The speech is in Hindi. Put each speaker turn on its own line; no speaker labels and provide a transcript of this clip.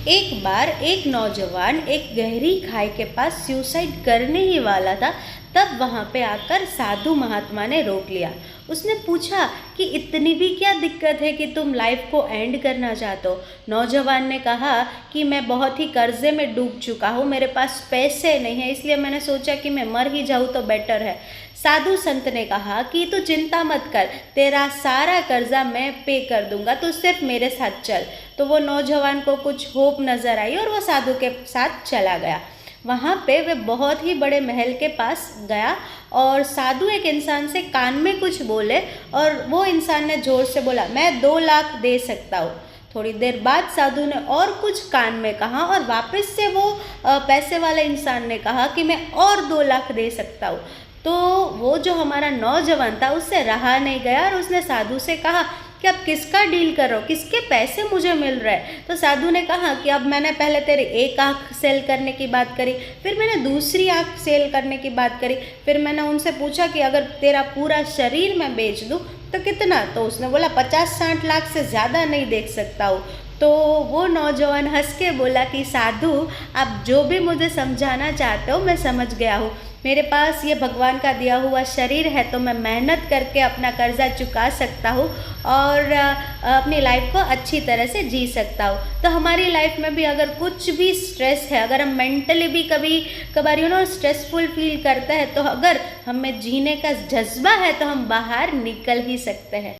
एक बार एक नौजवान एक गहरी खाई के पास सुसाइड करने ही वाला था। तब वहाँ पे आकर साधु महात्मा ने रोक लिया। उसने पूछा कि इतनी भी क्या दिक्कत है कि तुम लाइफ को एंड करना चाहते हो। नौजवान ने कहा कि मैं बहुत ही कर्जे में डूब चुका हूँ, मेरे पास पैसे नहीं है, इसलिए मैंने सोचा कि मैं मर ही जाऊँ तो बेटर है। साधु संत ने कहा कि तू चिंता मत कर, तेरा सारा कर्जा मैं पे कर दूंगा, तू सिर्फ मेरे साथ चल। तो वो नौजवान को कुछ होप नज़र आई और वो साधु के साथ चला गया। वहाँ पे वे बहुत ही बड़े महल के पास गया और साधु एक इंसान से कान में कुछ बोले और वो इंसान ने जोर से बोला, मैं 2 लाख दे सकता हूँ। थोड़ी देर बाद साधु ने और कुछ कान में कहा और वापस से वो पैसे वाले इंसान ने कहा कि मैं और 2 लाख दे सकता हूँ। तो वो जो हमारा नौजवान था उससे रहा नहीं गया और उसने साधु से कहा कि अब किसका डील कर रहे हो, किसके पैसे मुझे मिल रहे हैं। तो साधु ने कहा कि अब मैंने पहले तेरी एक आँख सेल करने की बात करी, फिर मैंने दूसरी आँख सेल करने की बात करी, फिर मैंने उनसे पूछा कि अगर तेरा पूरा शरीर मैं बेच दूँ तो कितना। तो उसने बोला 50-60 लाख से ज़्यादा नहीं देख सकता हूँ। तो वो नौजवान हंस के बोला कि साधु, आप जो भी मुझे समझाना चाहते हो मैं समझ गया हूँ। मेरे पास ये भगवान का दिया हुआ शरीर है तो मैं मेहनत करके अपना कर्जा चुका सकता हूँ और अपनी लाइफ को अच्छी तरह से जी सकता हूँ। तो हमारी लाइफ में भी अगर कुछ भी स्ट्रेस है, अगर हम मेंटली भी कभी कभार स्ट्रेसफुल फील करते हैं, तो अगर हमें जीने का जज्बा है तो हम बाहर निकल ही सकते हैं।